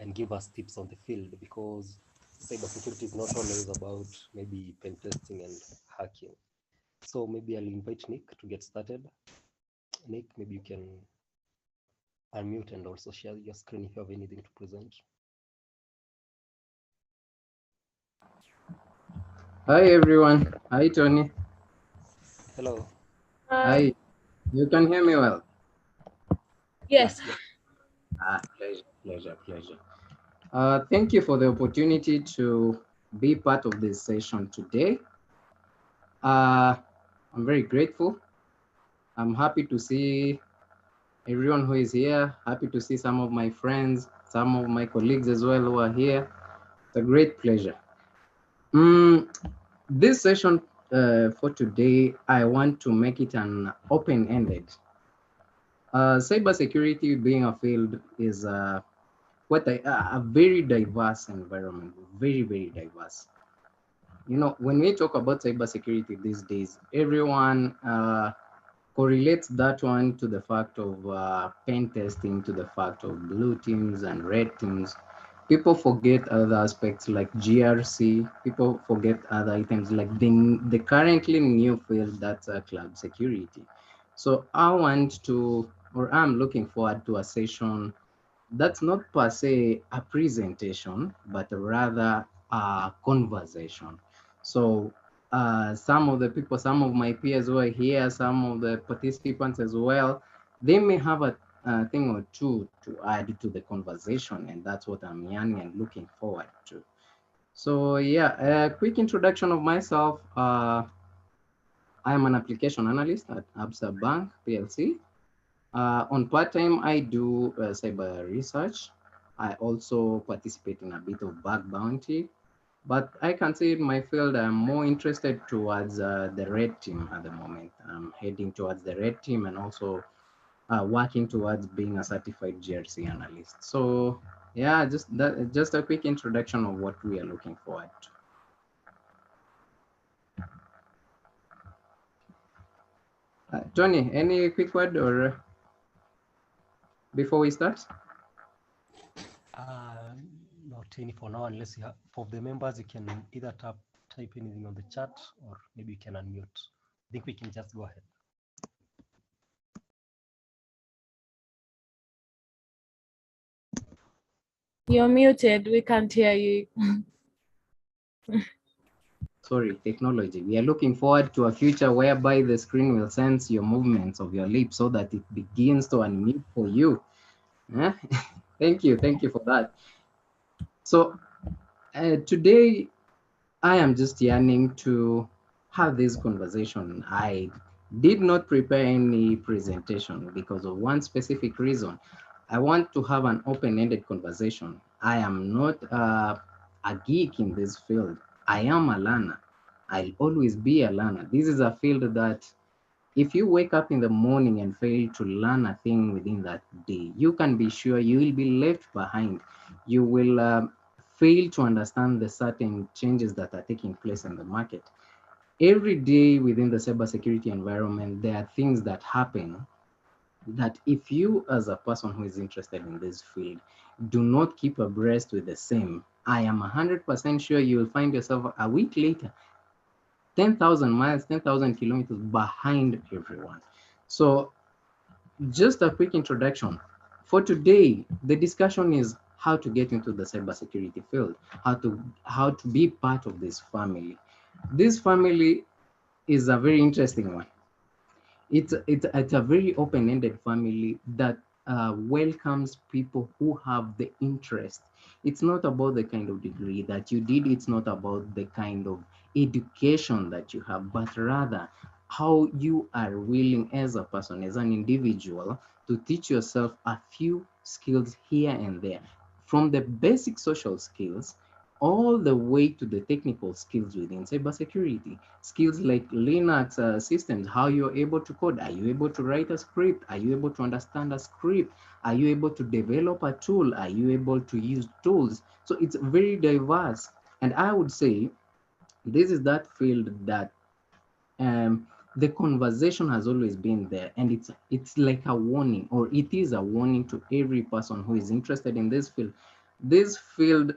and give us tips on the field, because cybersecurity is not always about maybe pen testing and hacking. So maybe I'll invite Nick to get started. Nick, maybe you can unmute and also share your screen if you have anything to present. Hi everyone. Hi Tony. Hello. Hi. You can hear me well? Yes. Pleasure. Thank you for the opportunity to be part of this session today. I'm very grateful. I'm happy to see everyone who is here. Happy to see some of my friends, some of my colleagues as well who are here. It's a great pleasure. This session for today, I want to make it an open-ended. Cybersecurity being a field is a very diverse environment, very diverse. You know, when we talk about cybersecurity these days, everyone correlates that one to the fact of pen testing, to the fact of blue teams and red teams. People forget other aspects like GRC. People forget other items like the currently new field that's cloud security. So I'm looking forward to a session that's not per se a presentation, but rather a conversation. So some of the people, some of my peers who are here, some of the participants as well, they may have a thing or two to add to the conversation, and that's what I'm yearning and looking forward to. So yeah, a quick introduction of myself. I am an application analyst at Absa Bank PLC. On part-time, I do cyber research. I also participate in a bit of bug bounty, but I can say in my field, I'm more interested towards the red team at the moment. I'm heading towards the red team and also working towards being a certified GRC analyst. So yeah, just a quick introduction of what we are looking forward to. Tony, any quick word or before we start? Not any for now, unless you have, for the members, you can either type anything on the chat, or maybe you can unmute. I think we can just go ahead. You're muted. We can't hear you. Sorry, technology. We are looking forward to a future whereby the screen will sense your movements of your lips so that it begins to unmute for you. Thank you for that. So today I am just yearning to have this conversation. I did not prepare any presentation because of one specific reason. I want to have an open-ended conversation. I am not a geek in this field. I am a learner. I'll always be a learner. This is a field that if you wake up in the morning and fail to learn a thing within that day, you can be sure you will be left behind. You will fail to understand the certain changes that are taking place in the market. Every day within the cybersecurity environment, there are things that happen that if you as a person who is interested in this field do not keep abreast with the same, I am 100% sure you will find yourself a week later 10,000 miles, 10,000 kilometers behind everyone. So just a quick introduction. For today, the discussion is how to get into the cybersecurity field, how to be part of this family. This family is a very interesting one. It's a very open-ended family that welcomes people who have the interest. It's not about the kind of degree that you did. It's not about the kind of education that you have, but rather how you are willing as a person, as an individual, to teach yourself a few skills here and there, from the basic social skills all the way to the technical skills within cybersecurity. Skills like Linux systems, how you're able to code. Are you able to write a script? Are you able to understand a script? Are you able to develop a tool? Are you able to use tools? So it's very diverse. And I would say this is that field that the conversation has always been there, and it's like a warning, or it is a warning to every person who is interested in this field, This field,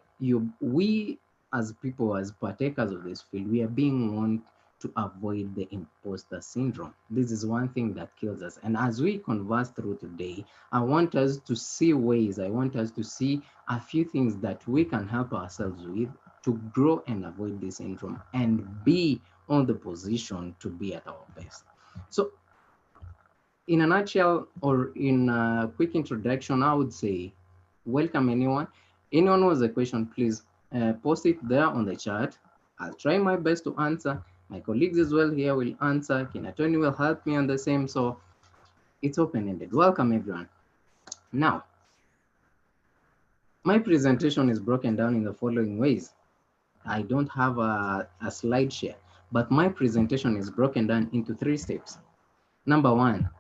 we as people, as partakers of this field, we are being warned to avoid the imposter syndrome. This is one thing that kills us. And as we converse through today, I want us to see ways, I want us to see a few things that we can help ourselves with to grow and avoid this syndrome and be on the position to be at our best. So in a nutshell, or in a quick introduction, I would say, welcome anyone. Anyone who has a question, please post it there on the chat. I'll try my best to answer. My colleagues as well here will answer. Kinatoni will help me on the same. So it's open-ended. Welcome everyone. Now, my presentation is broken down in the following ways. I don't have a slide share, but my presentation is broken down into 3 steps. Number 1,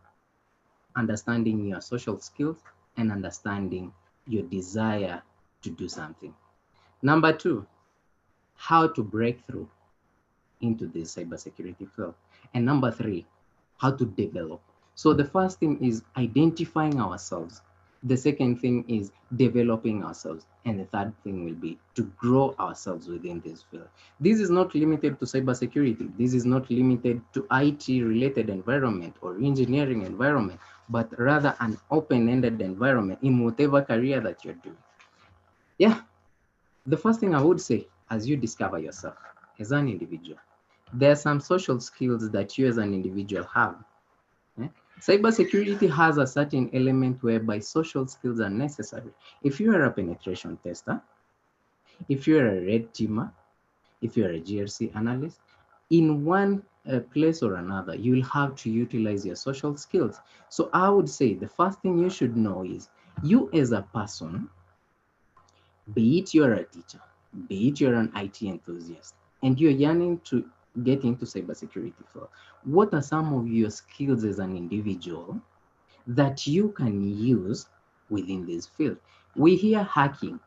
understanding your social skills and understanding your desire to do something. Number 2, how to break through into this cybersecurity field. And number 3, how to develop. So the first thing is identifying ourselves. The second thing is developing ourselves. And the third thing will be to grow ourselves within this field. This is not limited to cybersecurity. This is not limited to IT related environment or engineering environment, but rather an open-ended environment in whatever career that you're doing. Yeah, the first thing I would say, as you discover yourself as an individual, there are some social skills that you as an individual have. Cybersecurity has a certain element whereby social skills are necessary. If you are a penetration tester, if you're a red teamer, if you're a GRC analyst, in one place or another, you'll have to utilize your social skills. So I would say the first thing you should know is you as a person, be it you're a teacher, be it you're an IT enthusiast, and you're yearning to get into cybersecurity field, what are some of your skills as an individual that you can use within this field? We hear hacking.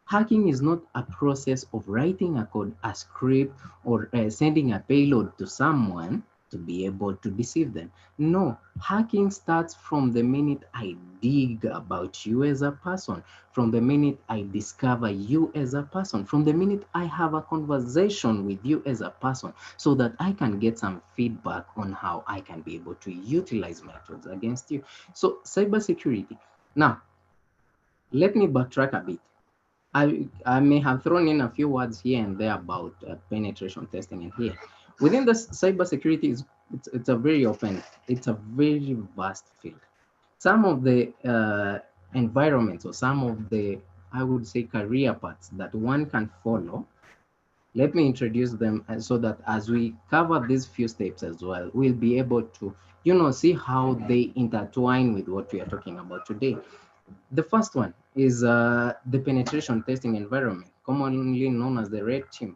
Hacking is not a process of writing a code, a script, or sending a payload to someone to be able to deceive them. No, hacking starts from the minute I dig about you as a person, from the minute I discover you as a person, from the minute I have a conversation with you as a person, so that I can get some feedback on how I can be able to utilize my tools against you. So cybersecurity. Now, let me backtrack a bit. I may have thrown in a few words here and there about penetration testing in here. Within the cybersecurity, it's a very open, it's a very vast field. Some of the environments or some of the, I would say, career paths that one can follow, let me introduce them so that as we cover these few steps as well, we'll be able to, see how they intertwine with what we are talking about today. The first one is the penetration testing environment, commonly known as the red team.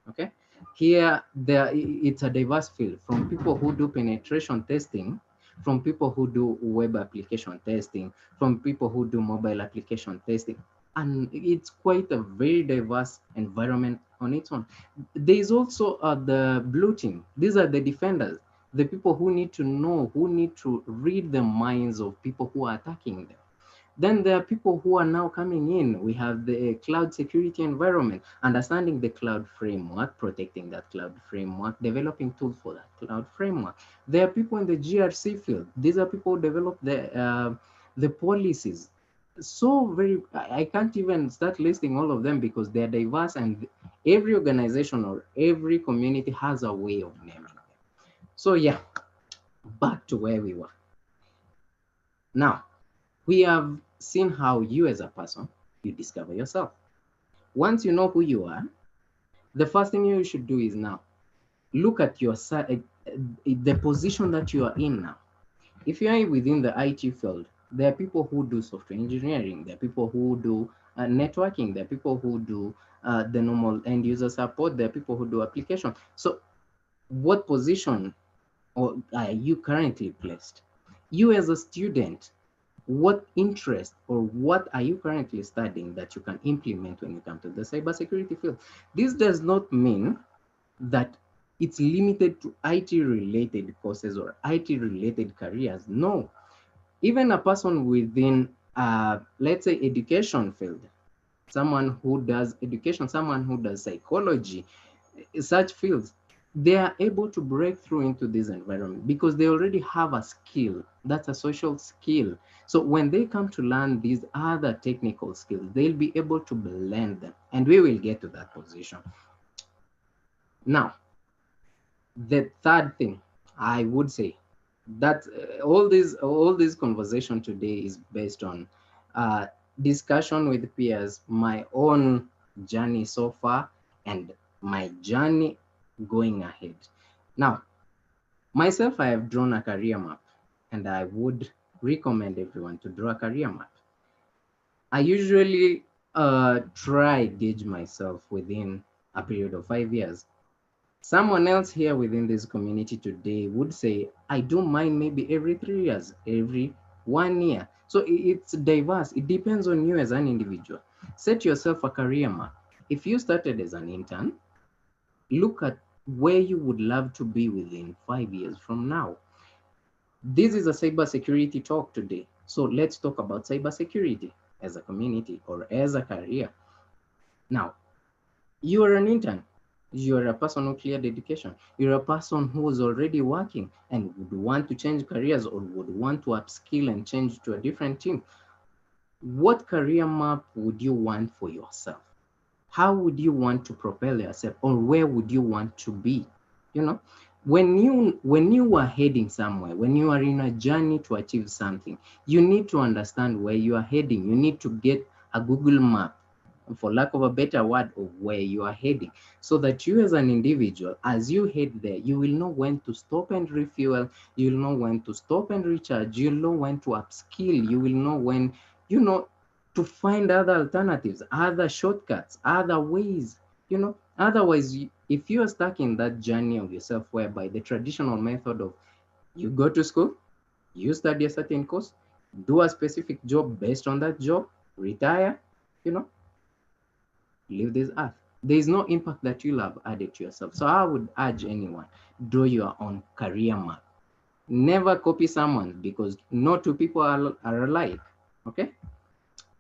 Okay, here it's a diverse field, from people who do penetration testing, from people who do web application testing, from people who do mobile application testing, and it's quite a very diverse environment on its own. There is also the blue team. These are the defenders, the people who need to know, who need to read the minds of people who are attacking them. Then there are people who are now coming in. We have the cloud security environment, understanding the cloud framework, protecting that cloud framework, developing tools for that cloud framework. There are people in the GRC field. These are people who develop the policies. So I can't even start listing all of them because they're diverse, and every organization or every community has a way of naming them. So yeah, back to where we were. Now, we have seen how you as a person, you discover yourself. Once you know who you are, the first thing you should do is now look at your the position that you are in now. If you are within the IT field, there are people who do software engineering, there are people who do networking, there are people who do the normal end user support, there are people who do application. So what position are you currently placed? You as a student, what interest or what are you currently studying that you can implement when you come to the cybersecurity field? This does not mean that it's limited to IT related courses or IT related careers. No, even a person within let's say education field, someone who does education, someone who does psychology, such fields, they are able to break through into this environment because they already have a skill. That's a social skill. So when they come to learn these other technical skills, they'll be able to blend them, and we will get to that position. Now, the third thing I would say that all this conversation today is based on discussion with peers, my own journey so far, and my journey going ahead. Now, myself, I have drawn a career map, and I would recommend everyone to draw a career map. I usually try gauge myself within a period of 5 years. Someone else here within this community today would say, I don't mind maybe every 3 years, every 1 year. So it's diverse. It depends on you as an individual. Set yourself a career map. If you started as an intern, look at where you would love to be within 5 years from now. This is a cybersecurity talk today. So let's talk about cybersecurity as a community or as a career. Now, you are an intern. You're a person who cleared education. You're a person who is already working and would want to change careers or would want to upskill and change to a different team. What career map would you want for yourself? How would you want to propel yourself, or where would you want to be? You know, when you are heading somewhere, when you are in a journey to achieve something, you need to understand where you are heading. You need to get a Google map, for lack of a better word, of where you are heading, so that you as an individual, as you head there, you will know when to stop and refuel. You'll know when to stop and recharge. You'll know when to upskill. You will know when, to find other alternatives, other shortcuts, other ways. Otherwise, if you are stuck in that journey of yourself, whereby the traditional method of you go to school, you study a certain course, do a specific job based on that job, retire, leave this earth. There is no impact that you'll have added to yourself. So I would urge anyone, draw your own career map. Never copy someone, because no two people are alike. Okay?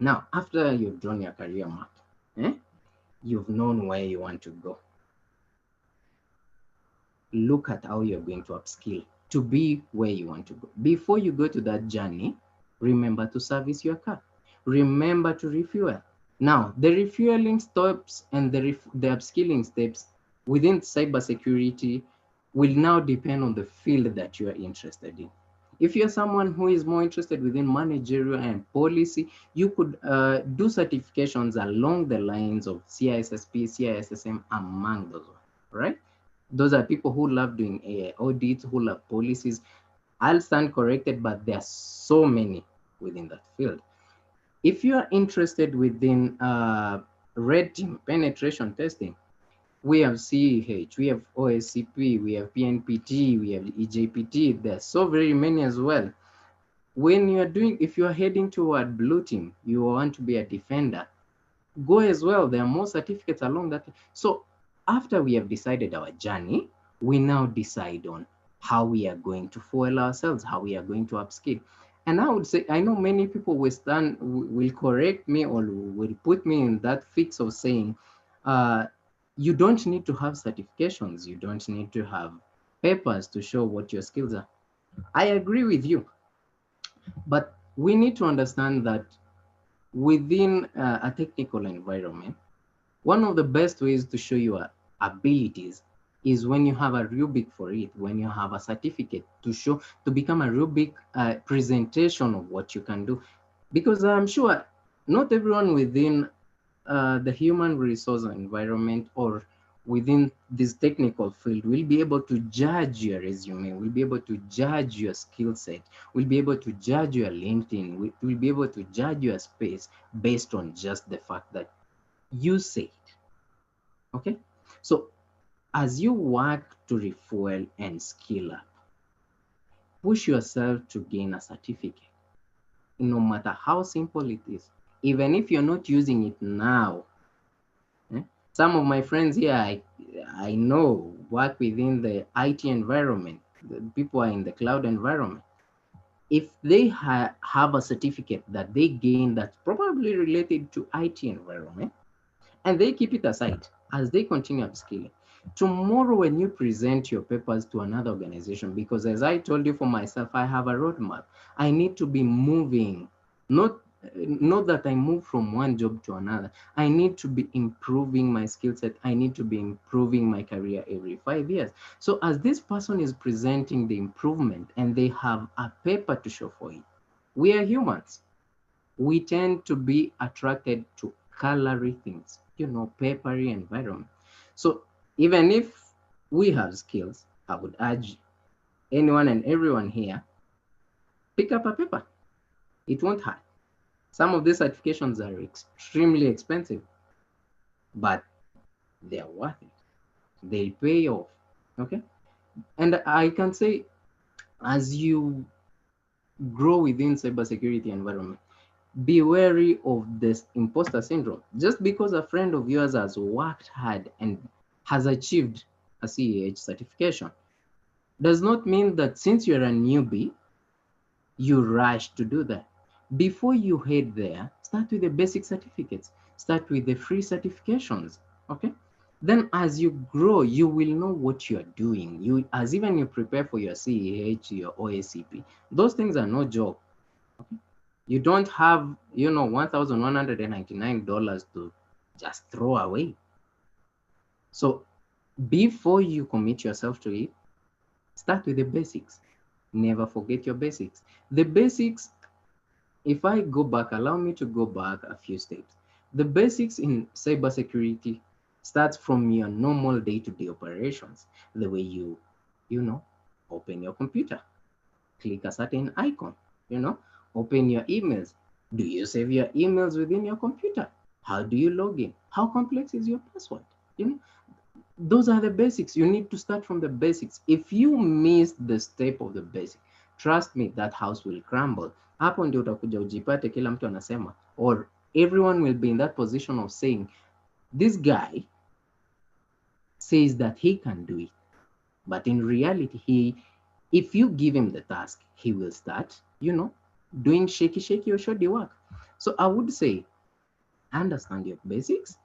Now, after you've drawn your career map, you've known where you want to go. Look at how you're going to upskill to be where you want to go. Before you go to that journey, remember to service your car. Remember to refuel. Now, the refueling steps and the upskilling steps within cybersecurity will now depend on the field that you are interested in. If you're someone who is more interested within managerial and policy, you could do certifications along the lines of CISSP, CISSM, among those, right? Those are people who love doing audits, who love policies. I'll stand corrected, but there are so many within that field. If you are interested within red team penetration testing, we have CEH, we have OSCP, we have PNPT, we have EJPT. There are so very many as well. When you are if you are heading toward blue team, you want to be a defender, go as well. There are more certificates along that. So after we have decided our journey, we now decide on how we are going to fuel ourselves, how we are going to upskill. And I would say, I know many people will correct me or will put me in that fix of saying, you don't need to have certifications. You don't need to have papers to show what your skills are. I agree with you. But we need to understand that within a technical environment, one of the best ways to show your abilities is when you have a rubric for it, when you have a certificate to become a rubric presentation of what you can do. Because I'm sure not everyone within the human resource environment or within this technical field will be able to judge your resume, will be able to judge your skill set, will be able to judge your LinkedIn, will be able to judge your space based on just the fact that you say it. Okay? So as you work to refuel and skill up, push yourself to gain a certificate, no matter how simple it is. Even if you're not using it now, some of my friends here, I know, work within the IT environment. The people are in the cloud environment. if they have a certificate that they gain that's probably related to IT environment, and they keep it aside as they continue upskilling, tomorrow when you present your papers to another organization, because as I told you for myself, I have a roadmap. I need to be moving, not that I move from one job to another. I need to be improving my skill set. I need to be improving my career every 5 years. So as this person is presenting the improvement and they have a paper to show for it, we are humans. We tend to be attracted to colory things, papery environment. So even if we have skills, I would urge anyone and everyone here, pick up a paper. It won't hurt. Some of these certifications are extremely expensive, but they're worth it. They'll pay off. Okay. And I can say, as you grow within cybersecurity environment, be wary of this imposter syndrome. Just because a friend of yours has worked hard and has achieved a CAH certification does not mean that since you're a newbie, you rush to do that. Before you head there, start with the basic certificates, start with the free certifications, okay? Then as you grow, you will know what you're doing. As even you prepare for your CAH, your OACP, those things are no joke. Okay? You don't have, $1,199 to just throw away. So before you commit yourself to it, start with the basics. Never forget your basics. The basics, if I go back, allow me to go back a few steps. The basics in cybersecurity starts from your normal day-to-day operations. The way you open your computer, click a certain icon, open your emails. Do you save your emails within your computer? How do you log in? How complex is your password? Those are the basics. You need to start from the basics. If you miss the step of the basic, trust me, that house will crumble. Hapo ndio utakuja ujipate kila mtu anasema, or everyone will be in that position of saying, this guy says that he can do it. But in reality, if you give him the task, he will start, doing shaky or shoddy work. So I would say, understand your basics,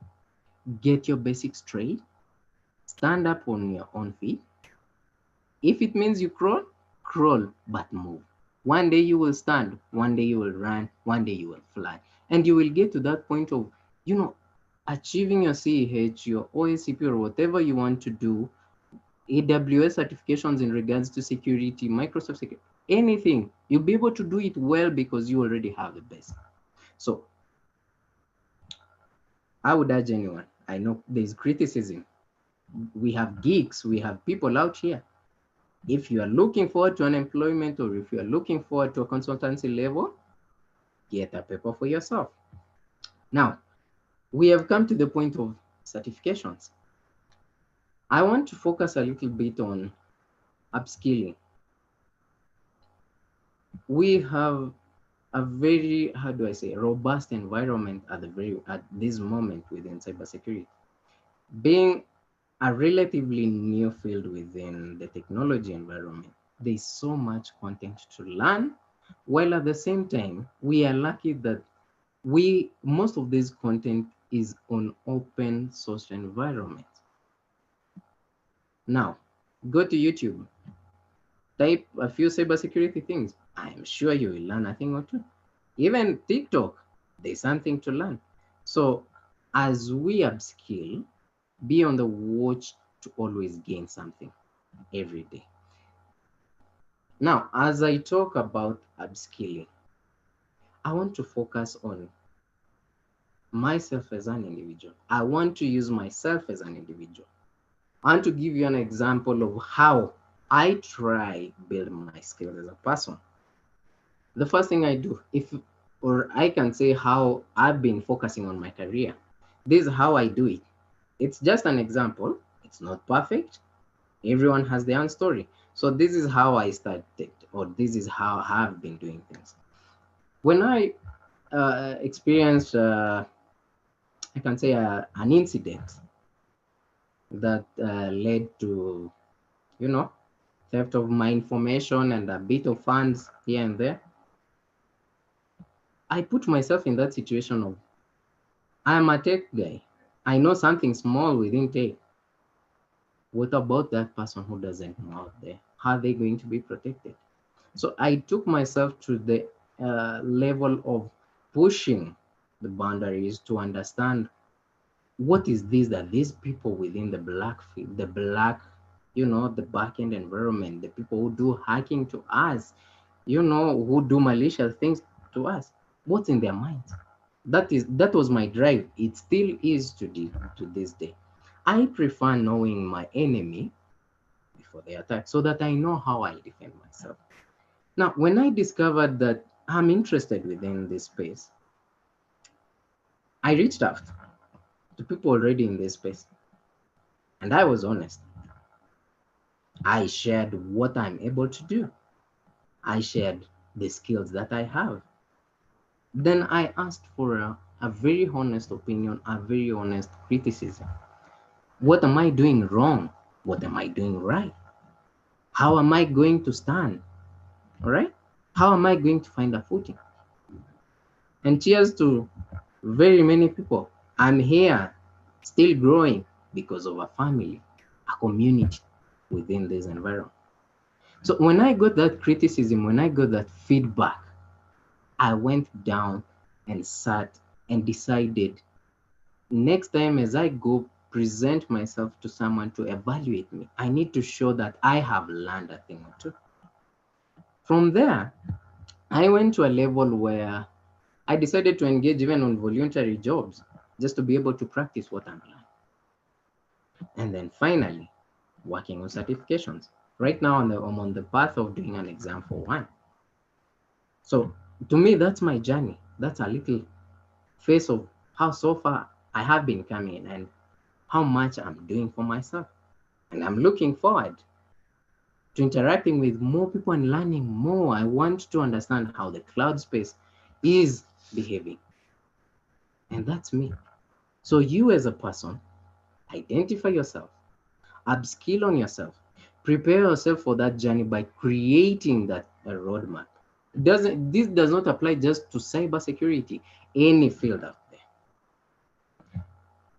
get your basics straight, stand up on your own feet. If it means you crawl, crawl, but move. One day you will stand, one day you will run, one day you will fly. And you will get to that point of, achieving your CAH, your OACP, or whatever you want to do, AWS certifications in regards to security, Microsoft security, anything, you'll be able to do it well because you already have the best. So I would urge anyone, I know there's criticism. We have geeks, we have people out here. If you are looking forward to unemployment, or if you are looking forward to a consultancy level, get a paper for yourself. Now, we have come to the point of certifications. I want to focus a little bit on upskilling. We have a very, robust environment at this moment within cybersecurity. Being a relatively new field within the technology environment, there's so much content to learn, while at the same time, we are lucky that most of this content is on open source environment. Now, go to YouTube, type a few cybersecurity things. I am sure you will learn a thing or two. Even TikTok, there's something to learn. So as we upskill, be on the watch to always gain something every day. Now, as I talk about upskilling, I want to focus on myself as an individual. I want to use myself as an individual. I want to give you an example of how I try build my skills as a person. The first thing I do, or I can say how I've been focusing on my career. This is how I do it. It's just an example. It's not perfect. Everyone has their own story. So this is how I started, or this is how I have been doing things. When I experienced, I can say, an incident that led to, theft of my information, and a bit of funds here and there. I put myself in that situation of, I'm a tech guy. I know something small within tech. What about that person who doesn't know out there? How are they going to be protected? So I took myself to the level of pushing the boundaries to understand what is this that these people within the black field, the black, the backend environment, the people who do hacking to us, who do malicious things to us, what's in their minds? That was my drive. It still is to this day. I prefer knowing my enemy before they attack so that I know how I'll defend myself. Now, when I discovered that I'm interested within this space, I reached out to people already in this space, and I was honest. I shared what I'm able to do. I shared the skills that I have. Then I asked for a very honest opinion, a very honest criticism. What am I doing wrong? What am I doing right? How am I going to stand? All right? How am I going to find a footing? And cheers to very many people. I'm here, still growing because of a family, a community within this environment. So when I got that criticism, when I got that feedback, I went down and sat and decided next time as I go present myself to someone to evaluate me, I need to show that I have learned a thing or two. From there, I went to a level where I decided to engage even on voluntary jobs just to be able to practice what I'm learning. And then finally, working on certifications. Right now, I'm on the path of doing an exam for one. So to me, that's my journey. That's a little face of how so far I have been coming and how much I'm doing for myself. And I'm looking forward to interacting with more people and learning more. I want to understand how the cloud space is behaving. And that's me. So you as a person, identify yourself, upskill on yourself, prepare yourself for that journey by creating that a roadmap. This does not apply just to cybersecurity, any field out there.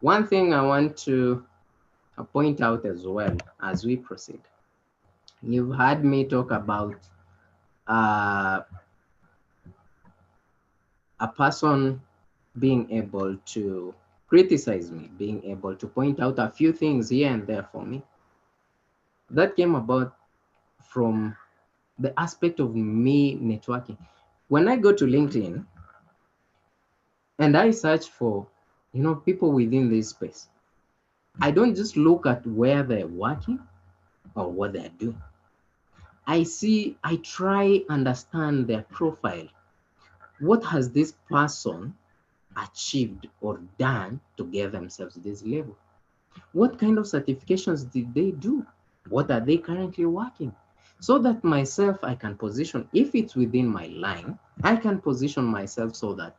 One thing I want to point out as well as we proceed. You've heard me talk about uh, a person being able to criticize me, being able to point out a few things here and there for me. That came about from the aspect of me networking. When I go to LinkedIn and I search for, people within this space, I don't just look at where they're working or what they're doing. I try understand their profile. What has this person achieved or done to get themselves to this level? What kind of certifications did they do? What are they currently working? So that myself, I can position, if it's within my line, I can position myself so that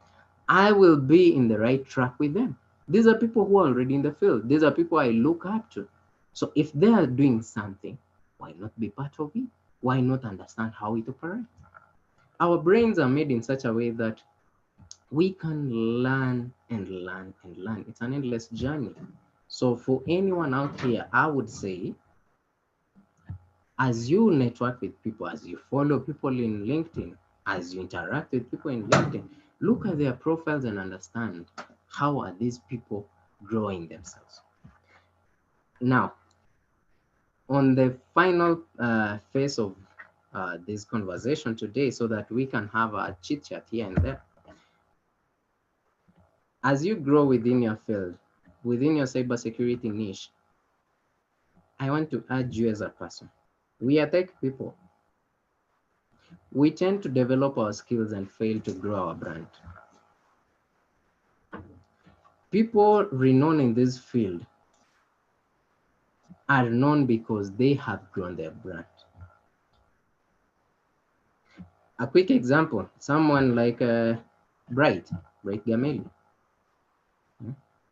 I will be in the right track with them. These are people who are already in the field. These are people I look up to. So if they are doing something, why not be part of it? Why not understand how it operates? Our brains are made in such a way that we can learn and learn and learn. It's an endless journey. So for anyone out here, I would say, as you network with people, as you follow people in LinkedIn, as you interact with people in LinkedIn, look at their profiles and understand how are these people growing themselves. Now, on the final phase of this conversation today, so that we can have a chit chat here and there, as you grow within your field, within your cybersecurity niche, I want to urge you as a person. We are tech people. We tend to develop our skills and fail to grow our brand. People renowned in this field are known because they have grown their brand. A quick example, someone like Bright Gameli.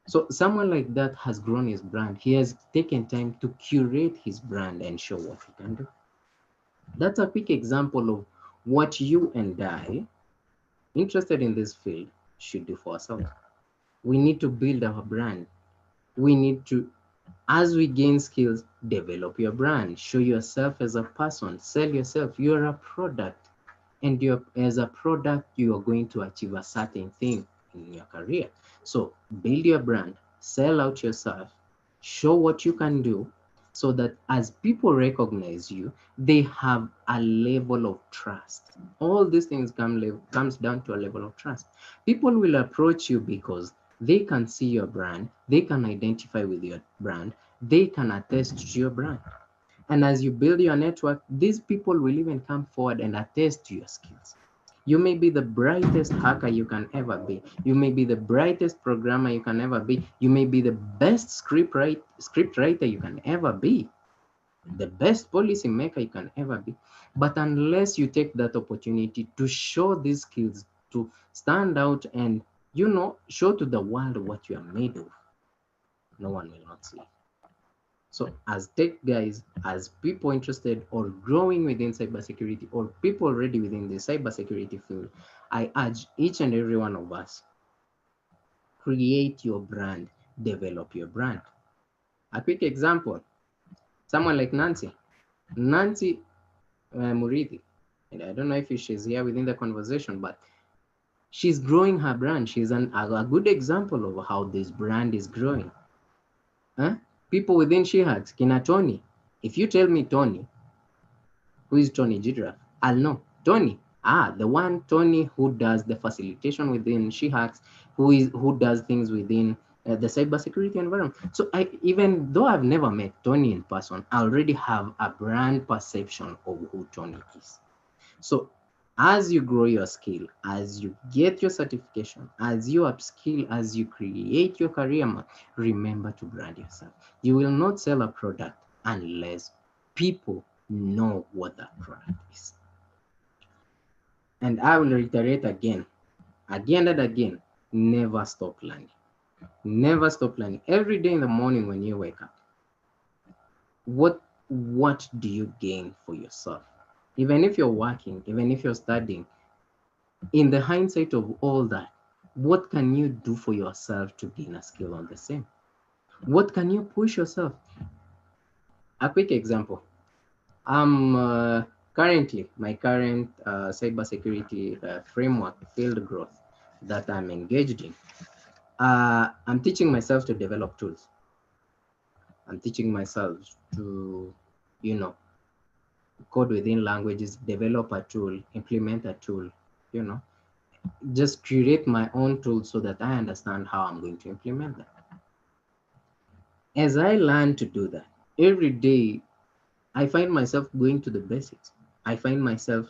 So someone like that has grown his brand. He has taken time to curate his brand and show what he can do. That's a quick example of what you and I, interested in this field, should do for ourselves. We need to build our brand. We need to, as we gain skills, develop your brand, show yourself as a person, sell yourself. You're a product, and you're, as a product, you are going to achieve a certain thing in your career. So build your brand, sell out yourself, show what you can do, so that as people recognize you, they have a level of trust. All these things comes down to a level of trust. People will approach you because they can see your brand, they can identify with your brand, they can attest to your brand. And as you build your network, these people will even come forward and attest to your skills. You may be the brightest hacker you can ever be. You may be the brightest programmer you can ever be. You may be the best script writer you can ever be, the best policy maker you can ever be. But unless you take that opportunity to show these skills, to stand out and, show to the world what you are made of, no one will not see. So as tech guys, as people interested or growing within cybersecurity, or people already within the cybersecurity field, I urge each and every one of us, create your brand, develop your brand. A quick example, someone like Nancy Murithi, and I don't know if she's here within the conversation, but she's growing her brand. She's a good example of how this brand is growing. Huh? People within SheHacks, Kina Tony. If you tell me Tony, who is Tony Giraffe? I'll know. Tony. The one Tony who does the facilitation within SheHacks, who does things within the cybersecurity environment. So even though I've never met Tony in person, I already have a brand perception of who Tony is. So as you grow your skill, as you get your certification, as you upskill, as you create your career map, remember to brand yourself. You will not sell a product unless people know what that product is. And I will reiterate again and again, never stop learning. Never stop learning. Every day in the morning when you wake up, what do you gain for yourself? Even if you're working, even if you're studying, in the hindsight of all that, what can you do for yourself to gain a skill on the same? What can you push yourself? A quick example. Currently, my current cybersecurity framework, field growth that I'm engaged in, I'm teaching myself to develop tools. I'm teaching myself to, code within languages, develop a tool, implement a tool, just create my own tool so that I understand how I'm going to implement that. As I learn to do that, every day I find myself going to the basics. I find myself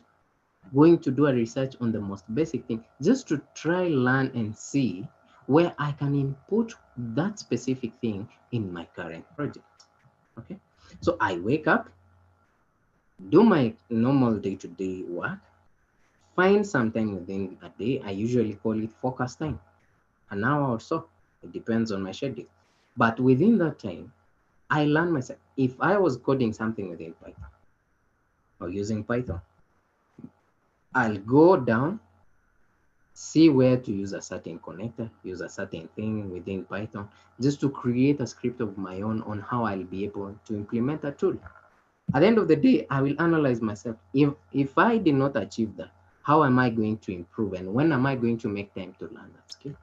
going to do a research on the most basic thing, just to try, learn, and see where I can input that specific thing in my current project. Okay, so I wake up, do my normal day-to-day work, find some time within a day. I usually call it focus time, an hour or so. It depends on my schedule. But within that time, I learn myself. If I was coding something within Python or using Python, I'll go down, see where to use a certain connector, use a certain thing within Python, just to create a script of my own on how I'll be able to implement a tool. At the end of the day, I will analyze myself. If I did not achieve that, how am I going to improve, and when am I going to make time to learn that skill?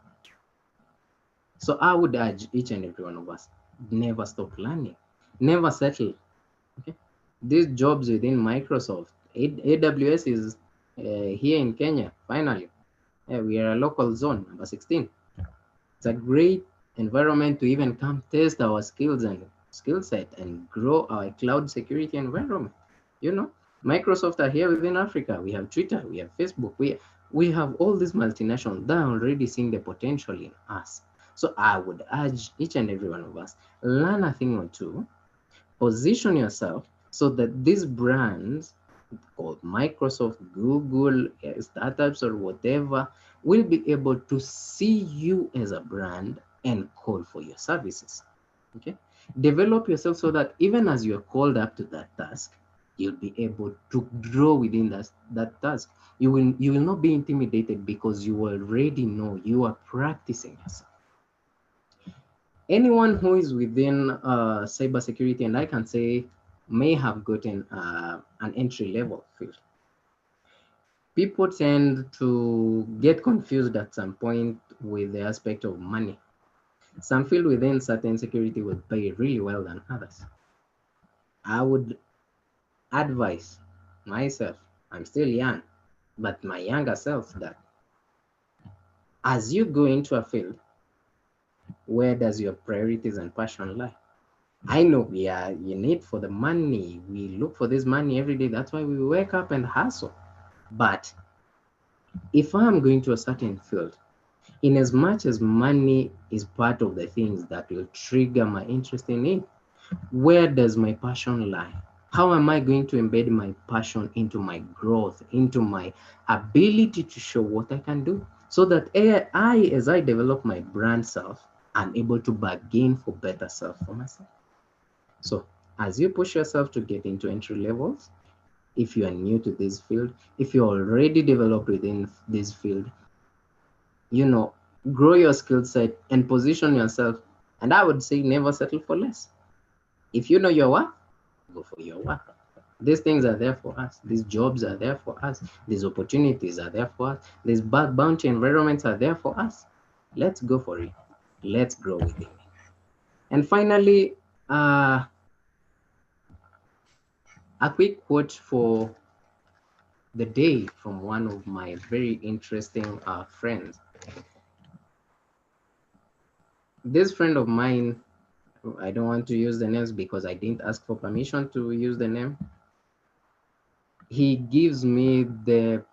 So I would urge each and every one of us, never stop learning, never settle. Okay, these jobs within Microsoft, AWS is here in Kenya. Finally, we are a local zone, number 16. It's a great environment to even come test our skills and skill set and grow our cloud security environment. Microsoft are here within Africa. We have Twitter, we have Facebook, we have all these multinationals that are already seeing the potential in us. So I would urge each and every one of us, learn a thing or two, position yourself so that these brands called Microsoft, Google, startups, or whatever, will be able to see you as a brand and call for your services. Okay, develop yourself so that even as you're called up to that task, you'll be able to grow within that task. You will not be intimidated because you already know, you are practicing yourself. Anyone who is within cybersecurity, and I can say may have gotten an entry level field. People tend to get confused at some point with the aspect of money. Some field within certain security will pay really well than others. I would advise myself, I'm still young, but my younger self, that as you go into a field, where does your priorities and passion lie? I know we are in need for the money. We look for this money every day. That's why we wake up and hustle. But if I'm going to a certain field, in as much as money is part of the things that will trigger my interest in it, where does my passion lie? How am I going to embed my passion into my growth, into my ability to show what I can do, so that as I develop my brand self, I'm able to bargain for better self for myself. So as you push yourself to get into entry levels, if you are new to this field, if you're already developed within this field, grow your skill set and position yourself. And I would say never settle for less. If you know your worth, go for your worth. These things are there for us. These jobs are there for us. These opportunities are there for us. These bad bounty environments are there for us. Let's go for it. Let's grow within it. And finally, a quick quote for the day from one of my very interesting friends. This friend of mine, I don't want to use the names because I didn't ask for permission to use the name. He gives me the,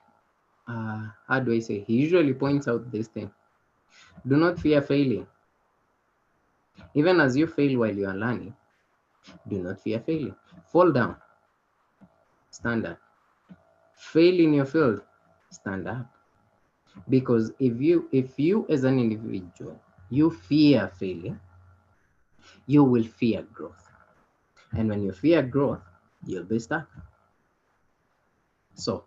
how do I say, he usually points out this thing. Do not fear failing. Even as you fail while you are learning, do not fear failing. Fall down, stand up. Fail in your field, stand up. Because if you as an individual, you fear failure, you will fear growth. And when you fear growth, you'll be stuck. So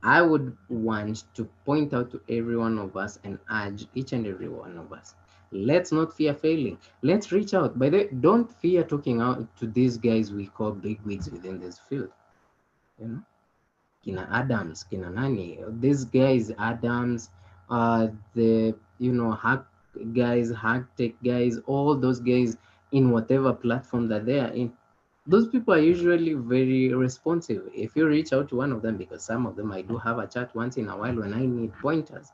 I would want to point out to every one of us and urge each and every one of us, let's not fear failing. Let's reach out. By the way, don't fear talking out to these guys we call big wigs within this field. Kina Adams, Kina Nani, these guys, Adams, the hack guys, hack tech guys, all those guys in whatever platform that they are in. Those people are usually very responsive. If you reach out to one of them, because some of them I do have a chat once in a while when I need pointers.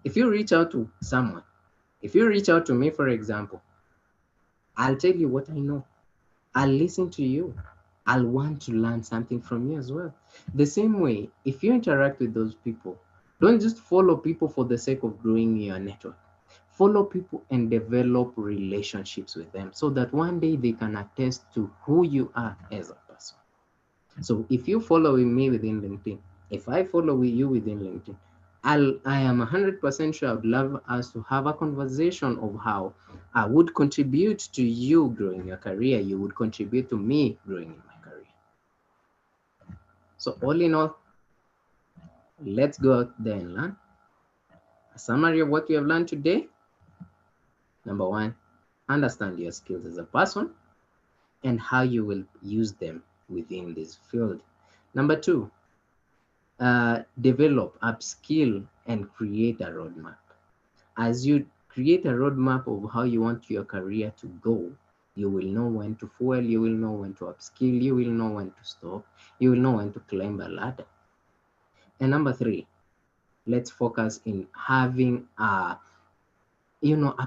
If you reach out to someone, if you reach out to me, for example, I'll tell you what I know. I'll listen to you. I'll want to learn something from you as well. The same way, if you interact with those people, don't just follow people for the sake of growing your network. Follow people and develop relationships with them so that one day they can attest to who you are as a person. So if you follow me within LinkedIn, if I follow you within LinkedIn, I am 100% sure I'd love us to have a conversation of how I would contribute to you growing your career. You would contribute to me growing in my career. So all in all, let's go out there and learn. A summary of what we have learned today. Number one, understand your skills as a person and how you will use them within this field. Number two, develop, upskill, and create a roadmap. As you create a roadmap of how you want your career to go, you will know when to fuel, you will know when to upskill, you will know when to stop, you will know when to climb a ladder. And number three, let's focus in having a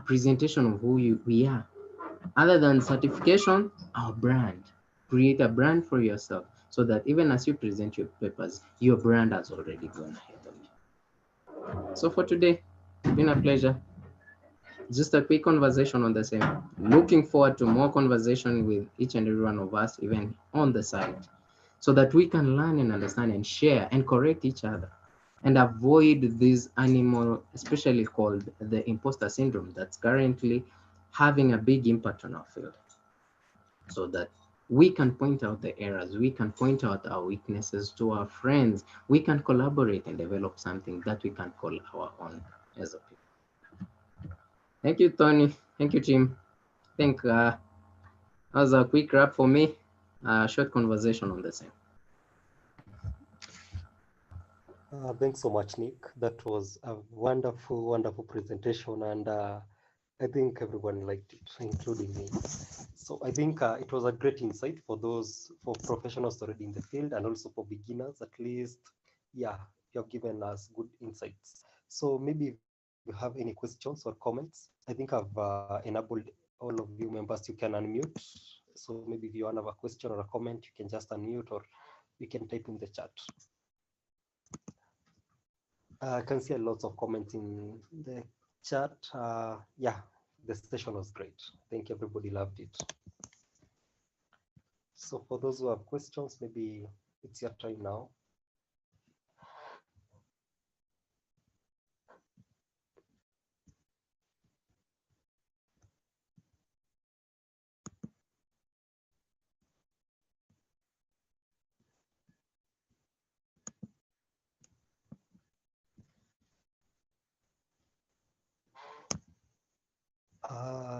presentation of who we are. Other than certification, our brand. Create a brand for yourself so that even as you present your papers, your brand has already gone ahead of you. So for today, it's been a pleasure. Just a quick conversation on the same. Looking forward to more conversation with each and every one of us, even on the side, so that we can learn and understand and share and correct each other and avoid this animal, especially called the imposter syndrome, that's currently having a big impact on our field. So that We can point out the errors, we can point out our weaknesses to our friends, we can collaborate and develop something that we can call our own as a people. Thank you, Tony. Thank you, Jim. I think that was a quick wrap for me. Short conversation on the same. Thanks so much, Nick. That was a wonderful, wonderful presentation, and I think everyone liked it, including me. So I think it was a great insight for professionals already in the field, and also for beginners. At least, yeah, you have given us good insights. So maybe if you have any questions or comments, I think I've enabled all of you members. You can unmute. So maybe if you want to have a question or a comment, you can just unmute, or you can type in the chat. I can see a lot of comments in the chat. Yeah, the session was great. I think everybody loved it. So for those who have questions, maybe it's your time now.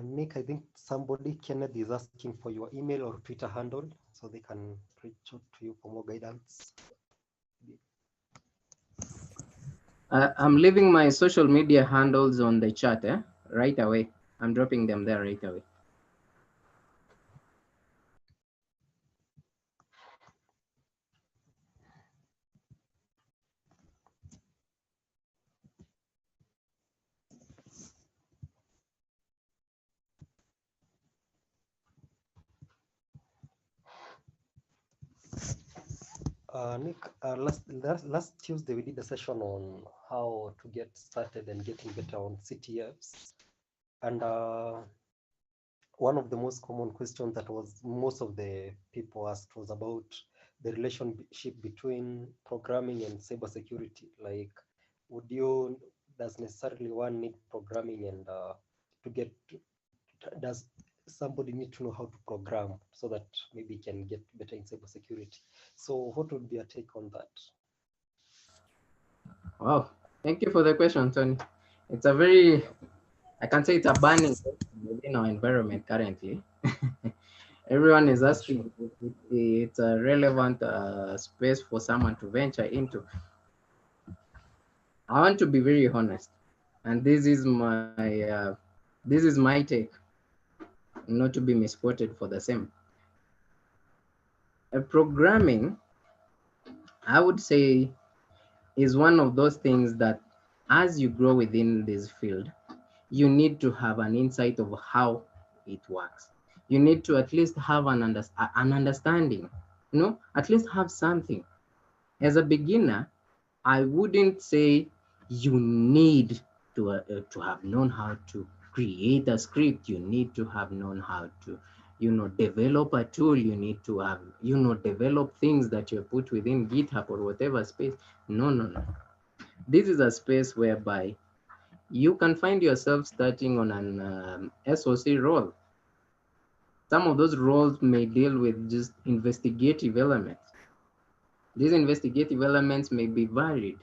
Nick, I think somebody, Kenneth, is asking for your email or Twitter handle so they can reach out to you for more guidance. I'm leaving my social media handles on the chat right away. I'm dropping them there right away. Nick, last Tuesday we did a session on how to get started and getting better on CTFs. And one of the most common questions that was most of the people asked was about the relationship between programming and cybersecurity. Like, does necessarily one need programming, and does somebody need to know how to program so that maybe can get better in cybersecurity? So what would be your take on that? Wow, thank you for the question, Tony. It's a very, I can say it's a burning question within our environment currently. Everyone is Yeah, sure. asking if it's a relevant space for someone to venture into. I want to be very honest, and this is my take, not to be misquoted for the same. Programming, I would say, is one of those things that as you grow within this field, you need to have an insight of how it works. You need to at least have an understanding, at least have something. As a beginner, I wouldn't say you need to have known how to create a script. You need to have known how to, develop a tool. You need to have, develop things that you put within GitHub or whatever space. No, no, no. This is a space whereby you can find yourself starting on an SOC role. Some of those roles may deal with just investigative elements. These investigative elements may be varied.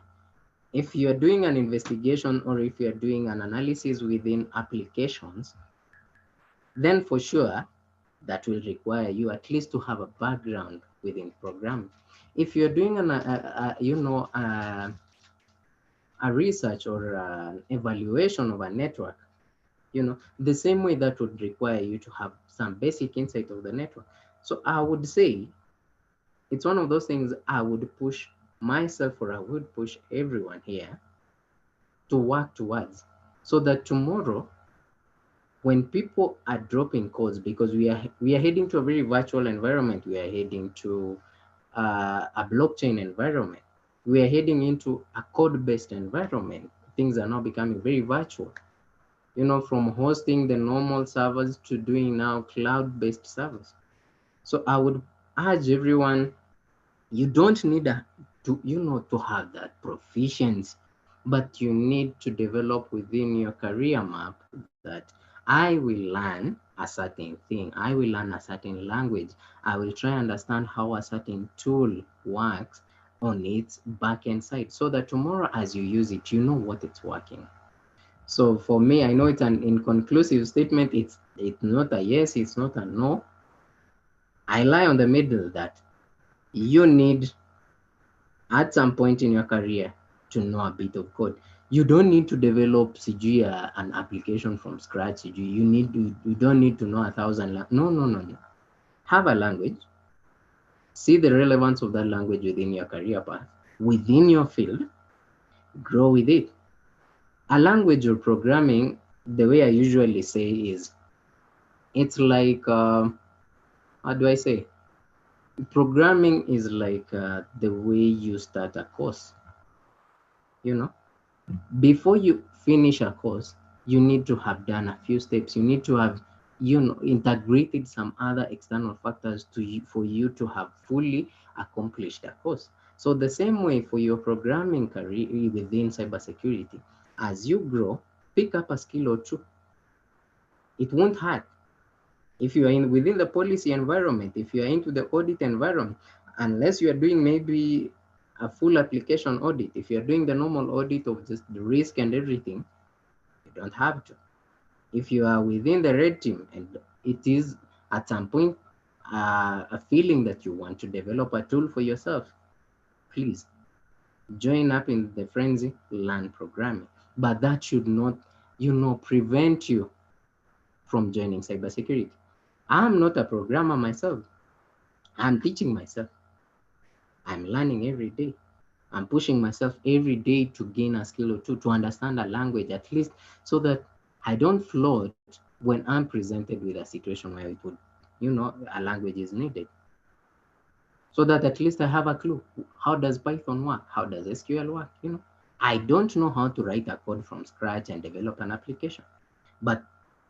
If you're doing an investigation or if you're doing an analysis within applications, then for sure that will require you at least to have a background within programming. If you're doing a research or an evaluation of a network, the same way that would require you to have some basic insight of the network. So I would say it's one of those things I would push myself, or I would push everyone here to work towards, so that tomorrow when people are dropping codes, because we are heading to a very virtual environment, we are heading to a blockchain environment, we are heading into a code-based environment. Things are now becoming very virtual, from hosting the normal servers to doing now cloud-based servers. So I would urge everyone, you don't need to have that proficiency, but you need to develop within your career map that I will learn a certain thing. I will learn a certain language. I will try and understand how a certain tool works on its back-end side so that tomorrow as you use it, you know what it's working. So for me, I know it's an inconclusive statement. It's not a yes, it's not a no. I lie on the middle that you need at some point in your career to know a bit of code. You don't need to develop CG an application from scratch. You don't need to know 1,000 no, no, no, no. Have a language, see the relevance of that language within your career path, within your field, grow with it. A language or programming, the way I usually say is, it's like how do I say? Programming is like the way you start a course. You know, before you finish a course, you need to have done a few steps. You need to have, integrated some other external factors to you for you to have fully accomplished a course. So the same way for your programming career within cybersecurity, as you grow, pick up a skill or two. It won't hurt. If you are in within the policy environment, if you are into the audit environment, unless you are doing maybe a full application audit, if you are doing the normal audit of just the risk and everything, you don't have to. If you are within the red team and it is at some point a feeling that you want to develop a tool for yourself, please join up in the frenzy, learn programming. But that should not, prevent you from joining cybersecurity. I'm not a programmer myself. I'm teaching myself. I'm learning every day. I'm pushing myself every day to gain a skill or two, to understand a language at least, so that I don't float when I'm presented with a situation where it would, a language is needed. So that at least I have a clue. How does Python work? How does SQL work? I don't know how to write a code from scratch and develop an application, but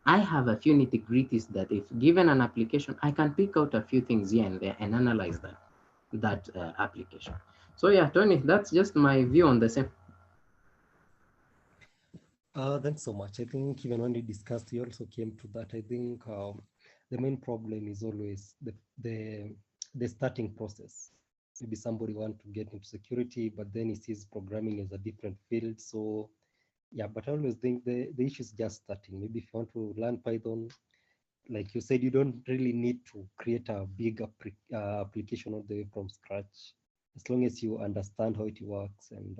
I have a few nitty gritties that if given an application, I can pick out a few things here and there and analyze that application. So yeah, Tony, that's just my view on the same. Thanks so much. I think even when we discussed, we also came to that. I think the main problem is always the starting process. Maybe somebody want to get into security, but then he sees programming as a different field. So yeah, but I always think the issue is just starting. Maybe if you want to learn Python, like you said, you don't really need to create a big application all the way from scratch. As long as you understand how it works and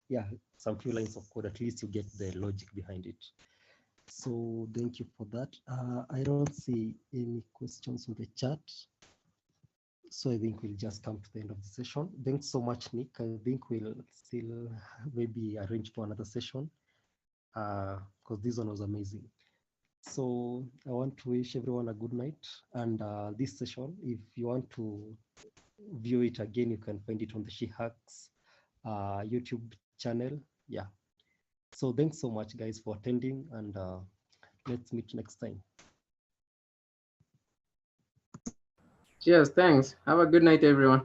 yeah, some few lines of code, at least you get the logic behind it. So thank you for that. I don't see any questions in the chat. So I think we'll just come to the end of the session. Thanks so much, Nick. I think we'll still maybe arrange for another session because this one was amazing. So I want to wish everyone a good night. And this session, if you want to view it again, you can find it on the SheHacks YouTube channel. Yeah. So thanks so much, guys, for attending, and let's meet next time. Cheers, thanks. Have a good night, everyone.